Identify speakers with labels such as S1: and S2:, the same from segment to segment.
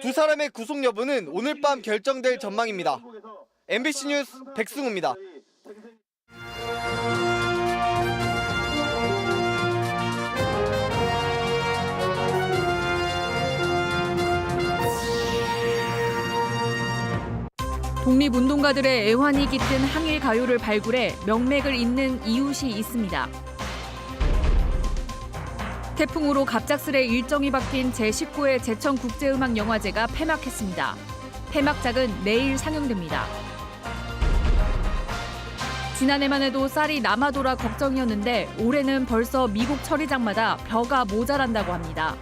S1: 두 사람의 구속 여부는 오늘 밤 결정될 전망입니다. MBC 뉴스 백승우입니다.
S2: 독립운동가들의 애환이 깃든 항일 가요를 발굴해 명맥을 잇는 이웃이 있습니다. 태풍으로 갑작스레 일정이 바뀐 제19회 제천국제음악영화제가 폐막했습니다. 폐막작은 내일 상영됩니다. 지난해만 해도 쌀이 남아돌아 걱정이었는데 올해는 벌써 미국 처리장마다 벼가 모자란다고 합니다.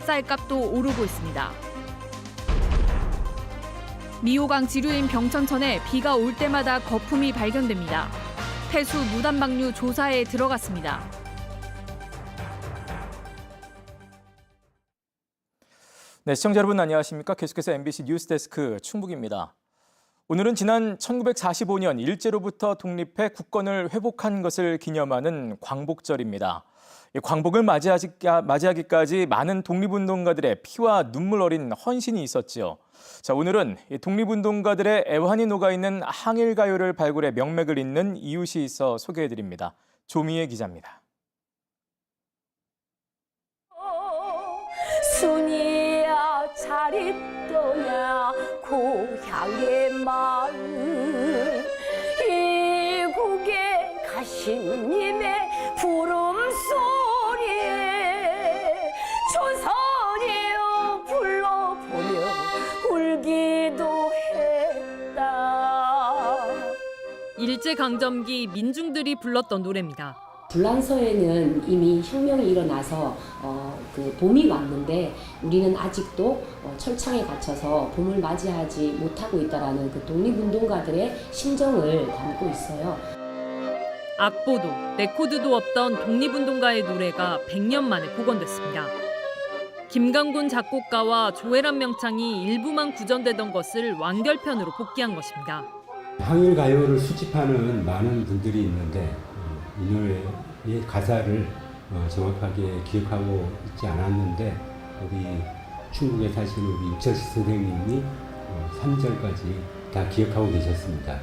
S2: 쌀값도 오르고 있습니다. 미호강 지류인 병천천에 비가 올 때마다 거품이 발견됩니다. 폐수 무단방류 조사에 들어갔습니다.
S3: 네, 시청자 여러분 안녕하십니까? 계속해서 MBC 뉴스데스크 충북입니다. 오늘은 지난 1945년 일제로부터 독립해 국권을 회복한 것을 기념하는 광복절입니다. 광복을 맞이하기까지 많은 독립운동가들의 피와 눈물 어린 헌신이 있었지요. 자, 오늘은 독립운동가들의 애환이 녹아있는 항일가요를 발굴해 명맥을 잇는 이웃이 있어 소개해드립니다. 조미애 기자입니다.
S4: 순이야 잘 있더냐 고향의 마을 이국에 가신 님의 부름소리에 조선이여 불러보며 울기도 했다.
S2: 일제강점기 민중들이 불렀던 노래입니다.
S5: 불란서에는 이미 혁명이 일어나서 그 봄이 왔는데 우리는 아직도 철창에 갇혀서 봄을 맞이하지 못하고 있다라는 그 독립운동가들의 심정을 담고 있어요.
S2: 악보도 레코드도 없던 독립운동가의 노래가 100년 만에 복원됐습니다. 김강군 작곡가와 조혜란 명창이 일부만 구전되던 것을 완결편으로 복귀한 것입니다.
S6: 항일 가요를 수집하는 많은 분들이 있는데 이 노래의 가사를 정확하게 기억하고 있지 않았는데 우리 충북에 사시는 우리 육철식 선생님이 3절까지 다 기억하고 계셨습니다.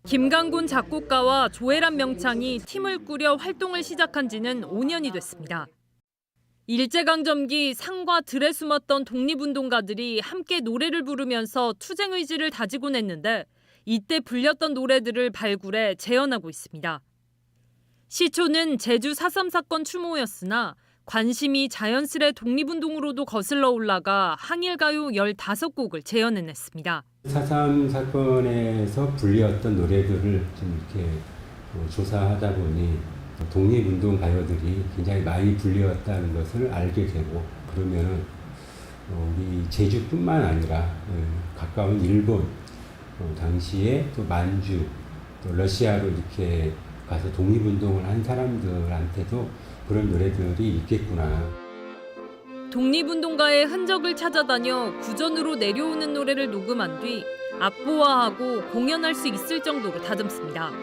S2: 김강군 작곡가와 조혜란 명창이 팀을 꾸려 활동을 시작한 지는 5년이 됐습니다. 일제강점기 산과 들에 숨었던 독립운동가들이 함께 노래를 부르면서 투쟁 의지를 다지곤 했는데 이때 불렸던 노래들을 발굴해 재현하고 있습니다. 시초는 제주 4.3 사건 추모였으나 관심이 자연스레 독립운동으로도 거슬러 올라가 항일가요 15곡을 재현해냈습니다.
S6: 4.3 사건에서 불렸던 노래들을 좀 이렇게 조사하다 보니 독립운동 가요들이 굉장히 많이 불렸다는 것을 알게 되고 그러면은 우리 제주뿐만 아니라 가까운 일본, 당시에 또 만주, 또 러시아로 이렇게 가서 독립운동을 한 사람들한테도 그런 노래들이 있겠구나.
S2: 독립운동가의 흔적을 찾아다녀 구전으로 내려오는 노래를 녹음한 뒤 악보화하고 공연할 수 있을 정도로 다듬습니다.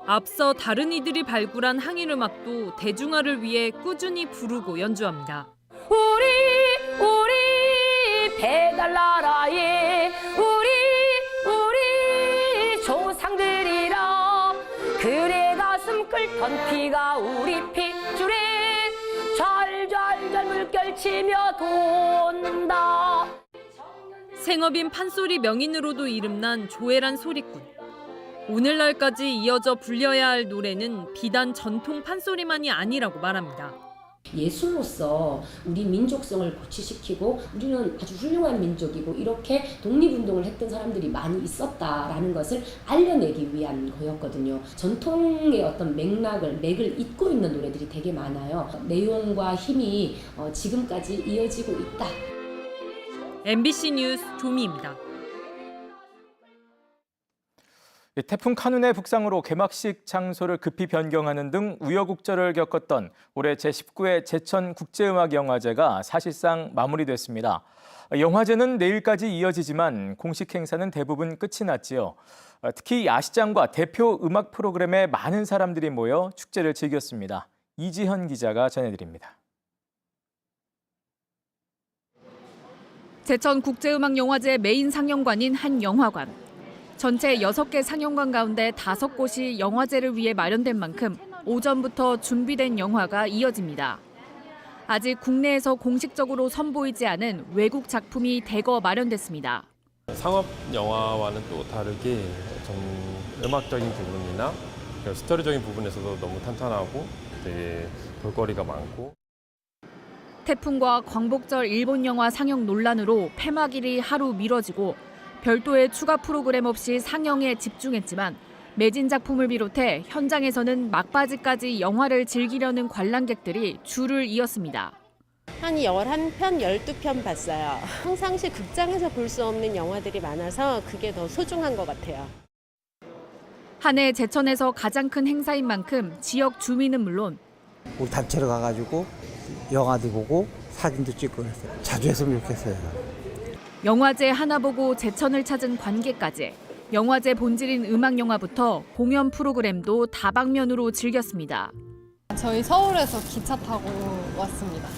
S2: 앞서 다른 이들이 발굴한 항일음악도 대중화를 위해 꾸준히 부르고 연주합니다.
S4: 우리 배달나라에 우리 조상들이라 그래 가슴 끓던 피가 우리 핏줄에 잘잘잘 물결치며 돈다.
S2: 생업인 판소리 명인으로도 이름난 조혜란 소리꾼. 오늘날까지 이어져 불려야 할 노래는 비단 전통 판소리만이 아니라고 말합니다.
S5: 예술로서 우리 민족성을 고취시키고 우리는 아주 훌륭한 민족이고 이렇게 독립운동을 했던 사람들이 많이 있었다라는 것을 알려내기 위한 거였거든요. 전통의 어떤 맥을 잇고 있는 노래들이 되게 많아요. 내용과 힘이 지금까지 이어지고 있다.
S2: MBC 뉴스 조미입니다.
S3: 태풍 카눈의 북상으로 개막식 장소를 급히 변경하는 등 우여곡절을 겪었던 올해 제19회 제천국제음악영화제가 사실상 마무리됐습니다. 영화제는 내일까지 이어지지만 공식 행사는 대부분 끝이 났지요. 특히 야시장과 대표 음악 프로그램에 많은 사람들이 모여 축제를 즐겼습니다. 이지현 기자가 전해드립니다.
S2: 제천국제음악영화제 메인 상영관인 한 영화관. 전체 6개 상영관 가운데 5곳이 영화제를 위해 마련된 만큼 오전부터 준비된 영화가 이어집니다. 아직 국내에서 공식적으로 선보이지 않은 외국 작품이 대거 마련됐습니다.
S7: 상업 영화와는 또 다르게 좀 음악적인 부분이나 스토리적인 부분에서도 너무 탄탄하고 되게 볼거리가 많고.
S2: 태풍과 광복절 일본 영화 상영 논란으로 폐막일이 하루 미뤄지고 별도의 추가 프로그램 없이 상영에 집중했지만 매진 작품을 비롯해 현장에서는 막바지까지 영화를 즐기려는 관람객들이 줄을 이었습니다.
S8: 한 11편, 12편 봤어요. 평상시 극장에서 볼 수 없는 영화들이 많아서 그게 더 소중한 것 같아요.
S2: 한 해 제천에서 가장 큰 행사인 만큼 지역 주민은 물론
S9: 우리 단체로 가가지고 영화도 보고 사진도 찍고 그랬어요. 자주 했으면 좋겠어요.
S2: 영화제 하나 보고 제천을 찾은 관객까지 영화제 본질인 음악영화부터 공연 프로그램도 다방면으로 즐겼습니다.
S10: 저희 서울에서 기차 타고 왔습니다.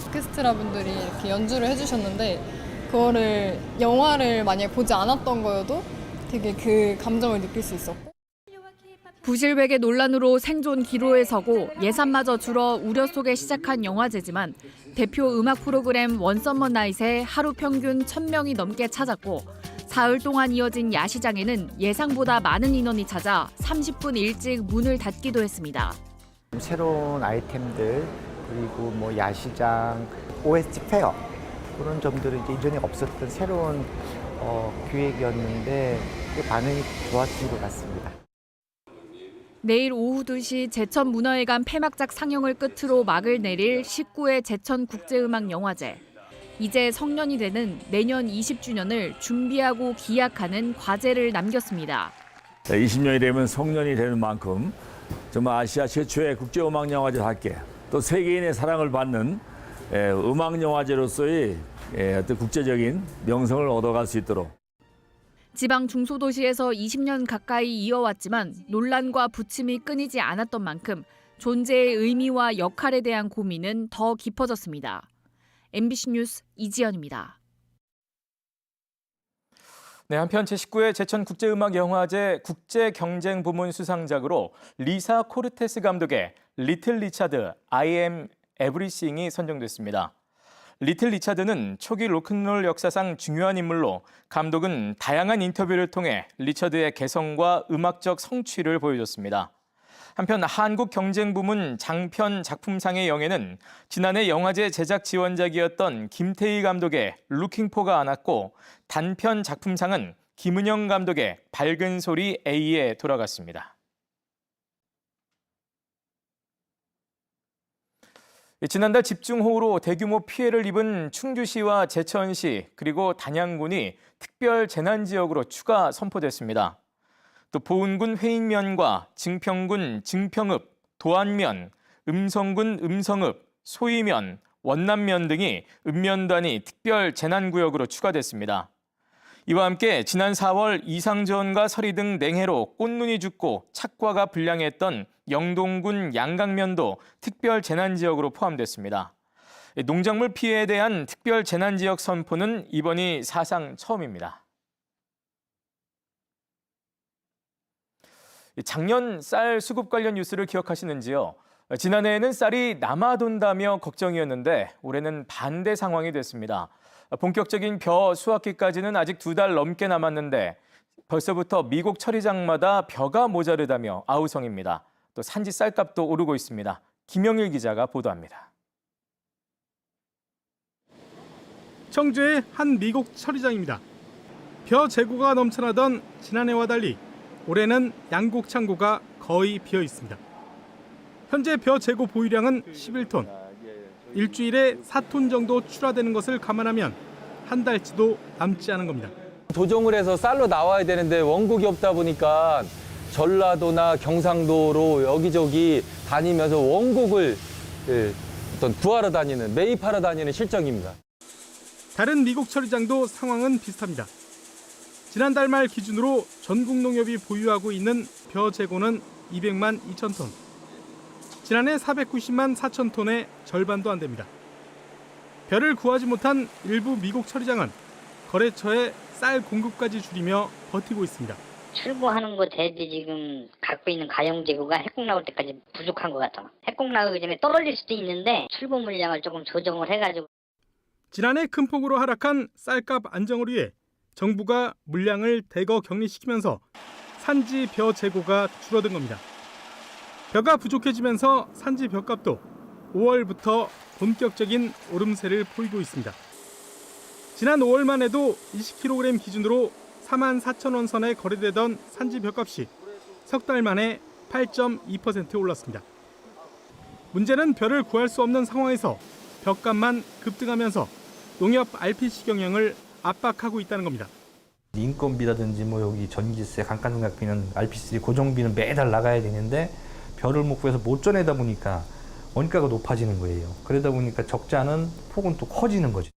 S10: 오케스트라 분들이 이렇게 연주를 해주셨는데 그거를 영화를 만약에 보지 않았던 거여도 되게 그 감정을 느낄 수 있었고.
S2: 부실회계 논란으로 생존 기로에 서고 예산마저 줄어 우려 속에 시작한 영화제지만 대표 음악 프로그램 원썸머 나잇에 하루 평균 1,000명이 넘게 찾았고 사흘 동안 이어진 야시장에는 예상보다 많은 인원이 찾아 30분 일찍 문을 닫기도 했습니다.
S9: 새로운 아이템들 그리고 뭐 야시장, OST 페어 그런 점들은 이제 이전에 없었던 새로운 기획이었는데 반응이 좋았던 것 같습니다.
S2: 내일 오후 2시 제천문화회관 폐막작 상영을 끝으로 막을 내릴 19회 제천국제음악영화제. 이제 성년이 되는 내년 20주년을 준비하고 기약하는 과제를 남겼습니다.
S11: 20년이 되면 성년이 되는 만큼 정말 아시아 최초의 국제음악영화제답게 또 세계인의 사랑을 받는 음악영화제로서의 어떤 국제적인 명성을 얻어갈 수 있도록.
S2: 지방 중소도시에서 20년 가까이 이어왔지만 논란과 부침이 끊이지 않았던 만큼 존재의 의미와 역할에 대한 고민은 더 깊어졌습니다. MBC 뉴스 이지연입니다.
S3: 네, 한편 제19회 제천국제음악영화제 국제경쟁부문 수상작으로 리사 코르테스 감독의 리틀 리차드 I am everything이 선정됐습니다. 리틀 리차드는 초기 로큰롤 역사상 중요한 인물로 감독은 다양한 인터뷰를 통해 리처드의 개성과 음악적 성취를 보여줬습니다. 한편 한국경쟁부문 장편 작품상의 영예는 지난해 영화제 제작 지원작이었던 김태희 감독의 루킹포가 안았고 단편 작품상은 김은영 감독의 밝은 소리 A에 돌아갔습니다. 지난달 집중호우로 대규모 피해를 입은 충주시와 제천시 그리고 단양군이 특별 재난지역으로 추가 선포됐습니다. 또 보은군 회인면과 증평군 증평읍, 도안면, 음성군 음성읍, 소이면, 원남면 등이 읍면단위 특별 재난구역으로 추가됐습니다. 이와 함께 지난 4월 이상저온과 서리 등 냉해로 꽃눈이 죽고 착과가 불량했던 영동군 양강면도 특별 재난지역으로 포함됐습니다. 농작물 피해에 대한 특별 재난지역 선포는 이번이 사상 처음입니다. 작년 쌀 수급 관련 뉴스를 기억하시는지요? 지난해에는 쌀이 남아돈다며 걱정이었는데 올해는 반대 상황이 됐습니다. 본격적인 벼 수확기까지는 아직 2달 넘게 남았는데 벌써부터 미국 처리장마다 벼가 모자르다며 아우성입니다. 또 산지 쌀값도 오르고 있습니다. 김영일 기자가 보도합니다.
S12: 청주의 한 미국 처리장입니다. 벼 재고가 넘쳐나던 지난해와 달리 올해는 양곡 창고가 거의 비어 있습니다. 현재 벼 재고 보유량은 11톤. 일주일에 4톤 정도 출하되는 것을 감안하면 한 달치도 남지 않은 겁니다.
S13: 도정을 해서 쌀로 나와야 되는데 원국이 없다 보니까 전라도나 경상도로 여기저기 다니면서 원곡을 어떤 구하러 다니는, 매입하러 다니는 실정입니다.
S12: 다른 미국 처리장도 상황은 비슷합니다. 지난달 말 기준으로 전국 농협이 보유하고 있는 벼 재고는 200만 2천 톤. 지난해 490만 4천 톤의 절반도 안 됩니다. 벼를 구하지 못한 일부 미국 처리장은 거래처에 쌀 공급까지 줄이며 버티고 있습니다.
S14: 출고하는 거 대비 지금 갖고 있는 가용재고가 핵공 나올 때까지 부족한 것 같아. 핵공 나오기 전에 떨어질 수도 있는데 출고 물량을 조금 조정을 해가지고.
S12: 지난해 큰 폭으로 하락한 쌀값 안정을 위해 정부가 물량을 대거 격리시키면서 산지 벼 재고가 줄어든 겁니다. 벼가 부족해지면서 산지 벼값도 5월부터 본격적인 오름세를 보이고 있습니다. 지난 5월만 해도 20kg 기준으로 44,000원 선에 거래되던 산지 벼값이 석 달 만에 8.2% 올랐습니다. 문제는 벼를 구할 수 없는 상황에서 벼값만 급등하면서 농협 RPC 경영을 압박하고 있다는 겁니다.
S15: 인건비라든지 뭐 여기 전기세, 감가상각비는 RPC 고정비는 매달 나가야 되는데 벼를 못 구해서 못 전해다 보니까 원가가 높아지는 거예요. 그러다 보니까 적자는 폭은 또 커지는 거죠.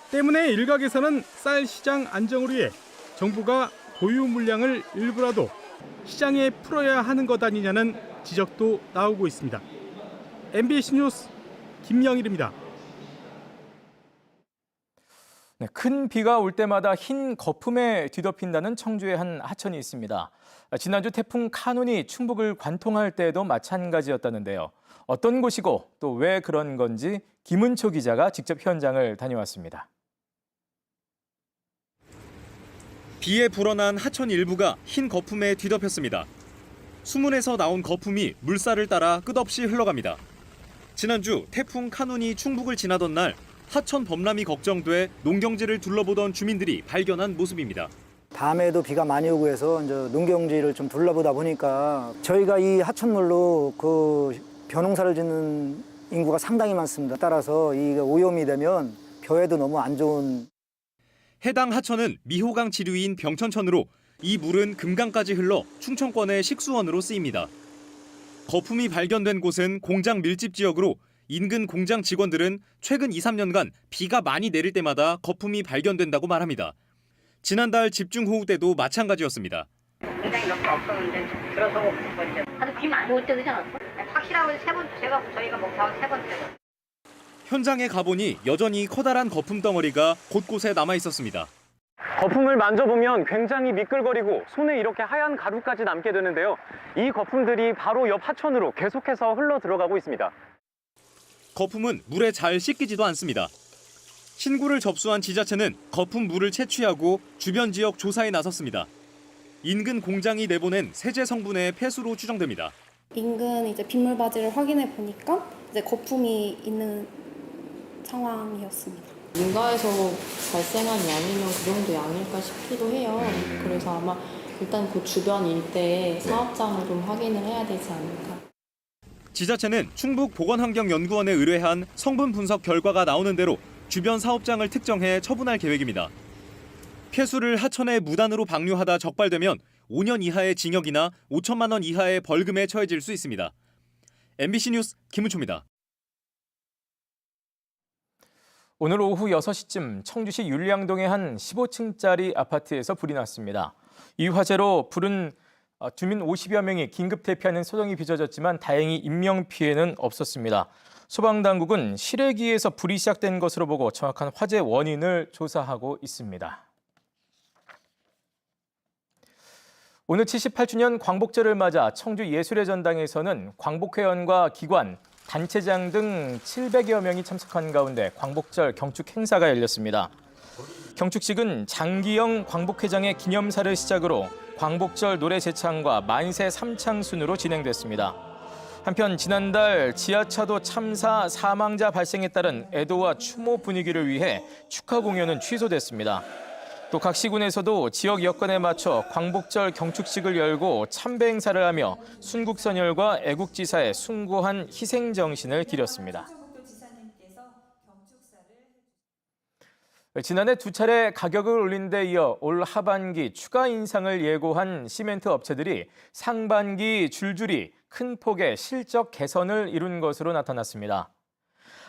S12: 때문에 일각에서는 쌀 시장 안정을 위해 정부가 보유 물량을 일부라도 시장에 풀어야 하는 것 아니냐는 지적도 나오고 있습니다. MBC 뉴스 김영일입니다.
S3: 네, 큰 비가 올 때마다 흰 거품에 뒤덮인다는 청주의 한 하천이 있습니다. 지난주 태풍 카눈이 충북을 관통할 때에도 마찬가지였다는데요. 어떤 곳이고 또 왜 그런 건지 김은초 기자가 직접 현장을 다녀왔습니다.
S16: 비에 불어난 하천 일부가 흰 거품에 뒤덮였습니다. 수문에서 나온 거품이 물살을 따라 끝없이 흘러갑니다. 지난주 태풍 카눈이 충북을 지나던 날 하천 범람이 걱정돼 농경지를 둘러보던 주민들이 발견한 모습입니다.
S17: 밤에도 비가 많이 오고 해서 이제 농경지를 좀 둘러보다 보니까 저희가 이 하천물로 그 벼농사를 짓는 인구가 상당히 많습니다. 따라서 이 오염이 되면 벼에도 너무 안 좋은.
S16: 해당 하천은 미호강 지류인 병천천으로 이 물은 금강까지 흘러 충청권의 식수원으로 쓰입니다. 거품이 발견된 곳은 공장 밀집 지역으로 인근 공장 직원들은 최근 2, 3년간 비가 많이 내릴 때마다 거품이 발견된다고 말합니다. 지난달 집중호우 때도 마찬가지였습니다.
S14: 공장이 몇 개 없었는데 들어서고 하도 비 많이 올 때 그러지 않았어? 확실하고 저희가 목사온 세 번째고.
S16: 현장에 가보니 여전히 커다란 거품 덩어리가 곳곳에 남아 있었습니다.
S18: 거품을 만져보면 굉장히 미끌거리고 손에 이렇게 하얀 가루까지 남게 되는데요. 이 거품들이 바로 옆 하천으로 계속해서 흘러 들어가고 있습니다.
S16: 거품은 물에 잘 씻기지도 않습니다. 신고를 접수한 지자체는 거품 물을 채취하고 주변 지역 조사에 나섰습니다. 인근 공장이 내보낸 세제 성분의 폐수로 추정됩니다.
S19: 인근 이제 빗물 바지를 확인해 보니까 이제 거품이 있는 상황이었습니다.
S20: 민가에서 발생한 양이면 그 정도 양일까 싶기도 해요. 그래서 아마 일단 그 주변 일대에 사업장을 좀 확인을 해야 되지 않을까.
S16: 지자체는 충북보건환경연구원에 의뢰한 성분 분석 결과가 나오는 대로 주변 사업장을 특정해 처분할 계획입니다. 폐수를 하천에 무단으로 방류하다 적발되면 5년 이하의 징역이나 5천만 원 이하의 벌금에 처해질 수 있습니다. MBC 뉴스 김은초입니다.
S3: 오늘 오후 6시쯤 청주시 율량동의 한 15층짜리 아파트에서 불이 났습니다. 이 화재로 불은 주민 50여 명이 긴급 대피하는 소동이 빚어졌지만 다행히 인명피해는 없었습니다. 소방당국은 실외기에서 불이 시작된 것으로 보고 정확한 화재 원인을 조사하고 있습니다. 오늘 78주년 광복절을 맞아 청주 예술의 전당에서는 광복회원과 기관, 단체장 등 700여 명이 참석한 가운데 광복절 경축 행사가 열렸습니다. 경축식은 장기영 광복회장의 기념사를 시작으로 광복절 노래 제창과 만세 삼창순으로 진행됐습니다. 한편 지난달 지하차도 참사 사망자 발생에 따른 애도와 추모 분위기를 위해 축하 공연은 취소됐습니다. 또 각 시군에서도 지역 여건에 맞춰 광복절 경축식을 열고 참배 행사를 하며 순국선열과 애국지사의 숭고한 희생 정신을 기렸습니다. 지난해 2차례 가격을 올린 데 이어 올 하반기 추가 인상을 예고한 시멘트 업체들이 상반기 줄줄이 큰 폭의 실적 개선을 이룬 것으로 나타났습니다.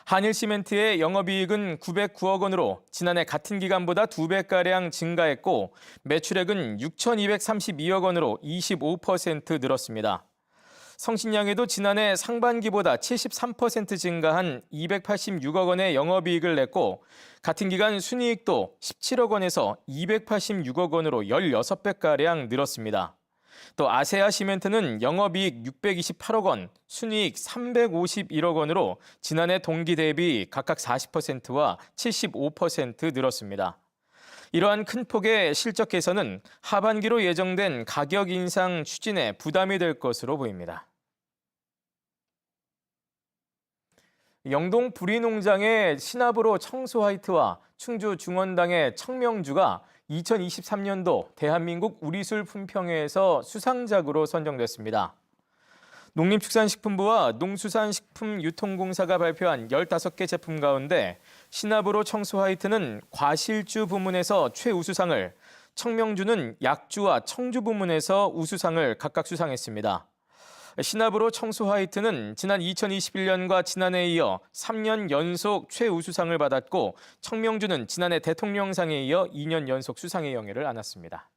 S3: 한일시멘트의 영업이익은 909억 원으로 지난해 같은 기간보다 2배가량 증가했고 매출액은 6,232억 원으로 25% 늘었습니다. 성신양에도 지난해 상반기보다 73% 증가한 286억 원의 영업이익을 냈고 같은 기간 순이익도 17억 원에서 286억 원으로 16배가량 늘었습니다. 또 아세아 시멘트는 영업이익 628억 원, 순이익 351억 원으로 지난해 동기 대비 각각 40%와 75% 늘었습니다. 이러한 큰 폭의 실적 개선은 하반기로 예정된 가격 인상 추진에 부담이 될 것으로 보입니다. 영동 부리농장의 시나브로 청소화이트와 충주 중원당의 청명주가 2023년도 대한민국 우리술 품평회에서 수상작으로 선정됐습니다. 농림축산식품부와 농수산식품유통공사가 발표한 15개 제품 가운데 시나브로 청소화이트는 과실주 부문에서 최우수상을, 청명주는 약주와 청주 부문에서 우수상을 각각 수상했습니다. 시나브로 청소화이트는 지난 2021년과 지난해에 이어 3년 연속 최우수상을 받았고 청명주는 지난해 대통령상에 이어 2년 연속 수상의 영예를 안았습니다.